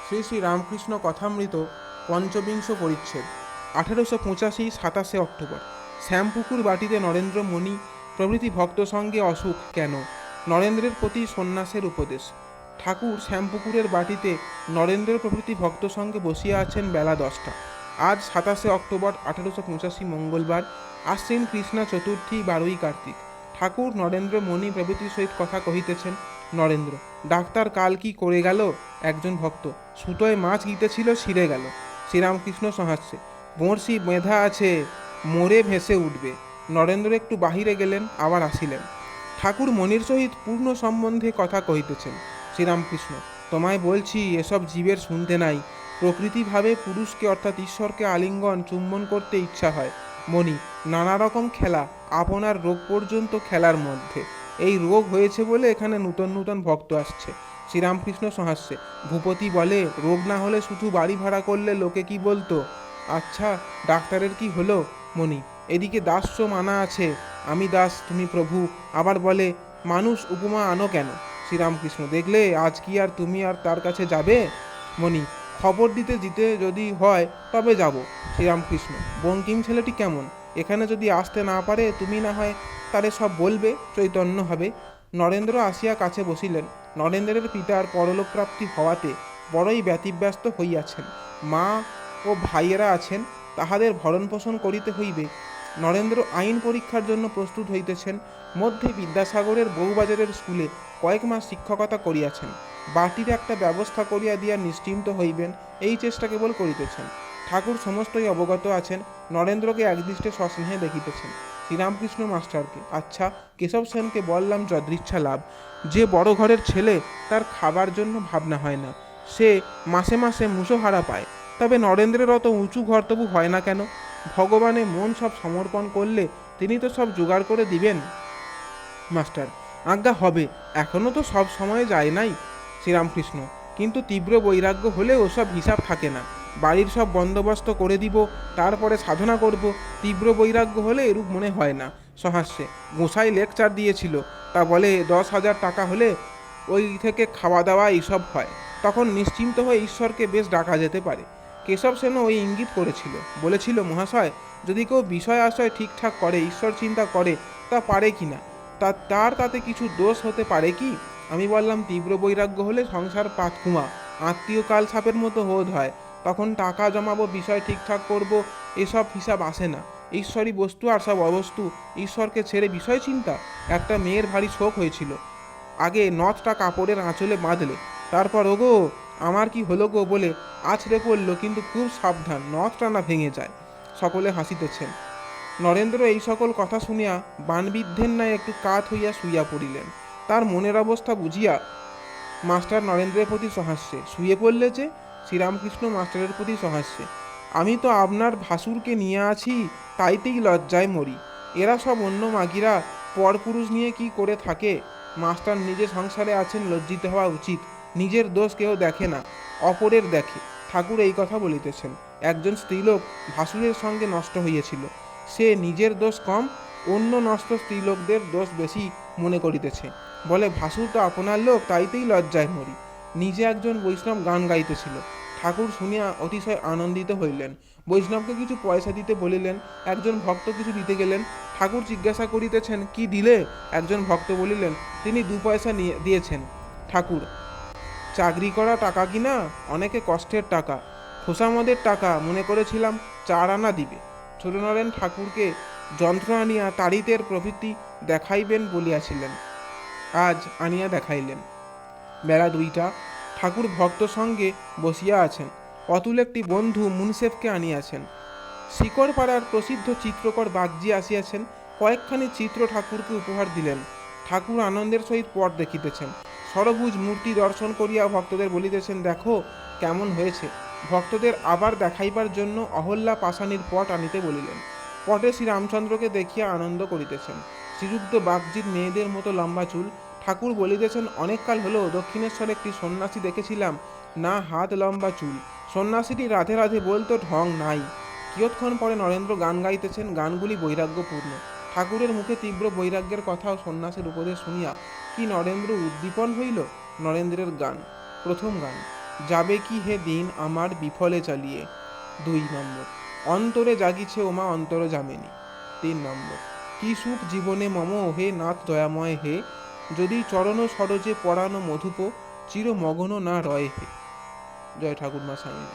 শ্রী শ্রী রামকৃষ্ণ কথামৃত পঞ্চবিংশ পরিচ্ছেদ 1885 27 অক্টোবর। শ্যামপুকুর বাটিতে নরেন্দ্র মণি প্রভৃতি ভক্ত সঙ্গে অসুখ কেন? নরেন্দ্রের প্রতি সন্ন্যাসের উপদেশ। ঠাকুর শ্যামপুকুরের বাটিতে নরেন্দ্র প্রভৃতি ভক্ত সঙ্গে বসিয়া আছেন বেলা 10টা। আজ 27 অক্টোবর 1885 মঙ্গলবার, আশ্বিন কৃষ্ণা চতুর্থী, 12ই কার্তিক। ঠাকুর নরেন্দ্র মণি প্রভৃতির সহিত কথা কহিতেছেন। নরেন্দ্র: ডাক্তার কাল কি করে গেল? একজন ভক্ত: সুতোয় মাছ গিতেছিল, ছিঁড়ে গেল। শ্রীরামকৃষ্ণ সহাস্যে: বঁড়শি বেঁধা আছে, মোরে ভেসে উঠবে। নরেন্দ্র একটু বাহিরে গেলেন, আবার আসিলেন। ঠাকুর মনির সহিত পূর্ণ সম্বন্ধে কথা কহিতেছেন। শ্রীরামকৃষ্ণ: তোমায় বলছি, এসব জীবের শুনতে নাই। প্রকৃতিভাবে পুরুষকে অর্থাৎ ঈশ্বরকে আলিঙ্গন চুম্বন করতে ইচ্ছা হয়। মণি: নানা রকম খেলা, আপনার রোগ পর্যন্ত খেলার মধ্যে। এই রোগ হয়েছে বলে এখানে নূতন নূতন ভক্ত আসছে। শ্রীরামকৃষ্ণ সহাস্যে: ভূপতি বলে, রোগ না হলে শুধু বাড়ি ভাড়া করলে লোকে কি বলতো? আচ্ছা, ডাক্তারের কি হলো? মণি: এদিকে দাস্য মানা আছে, আমি দাস তুমি প্রভু। আবার বলে, মানুষ উপমা আনো কেন? শ্রীরামকৃষ্ণ: দেখলে আজ কি আর তুমি আর তার কাছে যাবে? মণি: খবর দিতে দিতে যদি হয় তবে যাব। শ্রীরামকৃষ্ণ: বঙ্কিম ছেলেটি কেমন? এখানে যদি আসতে না পারে, তুমি না হয় তারে সব বলবে, চৈতন্য হবে। নরেন্দ্র আসিয়া কাছে বসিলেন। নরেন্দ্রের পিতার পরলোকপ্রাপ্তি হওয়াতে বড়ই ব্যতিব্যস্ত হইয়াছেন। মা ও ভাইয়েরা আছেন, তাহাদের ভরণপোষণ করিতে হইবে। নরেন্দ্র আইন পরীক্ষার জন্য প্রস্তুত হইতেছেন। মধ্যে বিদ্যাসাগরের বউবাজারের স্কুলে কয়েক মাস শিক্ষকতা করিয়াছেন। বাটির একটা ব্যবস্থা করিয়া দিয়া নিশ্চিন্ত হইবেন, এই চেষ্টা কেবল করিতেছেন। ঠাকুর সমস্তই অবগত আছেন। নরেন্দ্রকে একদৃষ্টে সস্নেহে দেখিতেছেন। শ্রীরামকৃষ্ণ মাস্টারকে: আচ্ছা, কেশব সেনকে বললাম যদৃচ্ছা লাভ। যে বড় ঘরের ছেলে, তার খাবার জন্য ভাবনা হয় না, সে মাসে মাসে মুষোহারা পায়। তবে নরেন্দ্রের অত উঁচু ঘর তবু হয় না কেন? ভগবানে মন সব সমর্পণ করলে তিনি তো সব জোগাড় করে দিবেন। মাস্টার: আজ্ঞা হবে, এখনো তো সব সময় যায় নাই। শ্রীরামকৃষ্ণ: কিন্তু তীব্র বৈরাগ্য হলে ওসব হিসাব থাকে না। বাড়ির সব বন্দোবস্ত করে দিব, তারপরে সাধনা করব। তীব্র বৈরাগ্য হলে এরূপ মনে হয় না। সহাস্যে: গোসাই লেকচার দিয়েছিল, তা বলে 10,000 টাকা হলে ওই থেকে খাওয়া দাওয়া এইসব হয়। তখন নিশ্চিন্ত হয়ে ঈশ্বরকে বেশ ডাকা যেতে পারে। কেশব সেনও ওই ইঙ্গিত করেছিল, বলেছিল, মহাশয়, যদি কেউ বিষয় আশয় ঠিকঠাক করে, ঈশ্বর চিন্তা করে, তা পারে কি না, তাতে কিছু দোষ হতে পারে কি? আমি বললাম, তীব্র বৈরাগ্য হলে সংসার পাতকুমা, আত্মীয় কাল সাপের মতো হোধ হয়। তখন টাকা জমাবো, বিষয় ঠিকঠাক করব, এসব হিসাব আসে না। ঈশ্বরই বস্তু আর সব অবস্তু। ঈশ্বরকে ছেড়ে বিষয় চিন্তা? একটা মেয়ের ভারী শোক হয়েছিল। আগে নথটা কাপড়ের আঁচলে বাঁধলে, তারপর ওগো আমার কি হলো গো বলে আছড়ে পড়ল, কিন্তু খুব সাবধান, নথটা না ভেঙে যায়। সকলে হাসিতেছেন। নরেন্দ্র এই সকল কথা শুনিয়া বানবিদ্ধের ন্যায় একটু কাত হইয়া শুইয়া পড়িলেন। তার মনের অবস্থা বুঝিয়া মাস্টার নরেন্দ্রের প্রতি সহাস্যে: শুয়ে পড়লে যে? শ্রীরামকৃষ্ণ মাস্টারের প্রতি সহাস্যে: আমি তো আপনার ভাসুরকে নিয়ে আছি, তাইতেই লজ্জায় মরি। এরা সব অন্য মাগিরা পরপুরুষ নিয়ে কি করে থাকে। মাস্টার নিজে সংসারে আছেন, লজ্জিত হওয়া উচিত। নিজের দোষ কেউ দেখে না, অপরের দেখে। ঠাকুর এই কথা বলিতেছেন। একজন স্ত্রীলোক ভাসুরের সঙ্গে নষ্ট হইয়াছিল। সে নিজের দোষ কম, অন্য নষ্ট স্ত্রীলোকদের দোষ বেশি মনে করিতেছে। বলে, ভাসুর তো আপনার লোক, তাইতেই লজ্জায় মরি। নিজে একজন বৈষ্ণব গান গাইতেছিল। ঠাকুর শুনিয়া অতিশয় আনন্দিত হইলেন। বৈষ্ণবকে কিছু পয়সা দিতে বলিলেন। একজন ভক্ত কিছু দিতে গেলেন। ঠাকুর জিজ্ঞাসা করিতেছেন, কি দিলে? একজন ভক্ত বলিলেন, তিনি 2 পয়সা দিয়েছেন। ঠাকুর: চাকরি করা টাকা কিনা, অনেকে কষ্টের টাকা, খোসামদের টাকা, মনে করেছিলাম 4 আনা দিবে। ছোটনরেন ঠাকুরকে যন্ত্র আনিয়া তাড়িতের প্রভৃতি দেখাইবেন বলিয়াছিলেন, আজ আনিয়া দেখাইলেন। বেলা 2টা। ঠাকুর ভক্ত সঙ্গে বসিয়া আছেন। অতুল একটি বন্ধু মুনসেফকে আনিয়াছেন। শিকড়পাড়ার প্রসিদ্ধ চিত্রকর বাগজি আসিয়াছেন। কয়েকখানি চিত্র ঠাকুরকে উপহার দিলেন। ঠাকুর আনন্দের সহিত পট দেখিতেছেন। সরভুজ মূর্তি দর্শন করিয়া ভক্তদের বলিতেছেন, দেখো কেমন হয়েছে। ভক্তদের আবার দেখাইবার জন্য অহল্যা পাষাণীর পট আনিতে বলিলেন। পটে শ্রীরামচন্দ্রকে দেখিয়া আনন্দ করিতেছেন। শ্রীযুক্ত বাগজির মেয়েদের মতো লম্বা চুল। ঠাকুর বলিতেছেন, অনেককাল হলো দক্ষিণেশ্বরে একটি সন্ন্যাসী দেখেছিলাম, না হাত লম্বা চুল। সন্ন্যাসীটি রাধে রাধে বলতো, ঢং নাই। কিয়ৎক্ষণ পরে নরেন্দ্র গান গাইতেছেন। গানগুলি বৈরাগ্যপূর্ণ। ঠাকুরের মুখে তীব্র বৈরাগ্যের কথা ও সন্ন্যাসের উপদেশ শুনিয়া কি নরেন্দ্র উদ্দীপন হইল। নরেন্দ্রের গান। প্রথম গান। যাবে কি হে দিন আমার বিফলে চালিয়ে। 2 নম্বর, অন্তরে জাগিছে ওমা অন্তর যামিনী। 3 নম্বর, কি সুখ জীবনে মম হে নাথ দয়াময় হে, যদি চরণ সরোজে পরানো মধুপ চিরমগ্ন না রয় হে। জয় ঠাকুরমা স্বামী।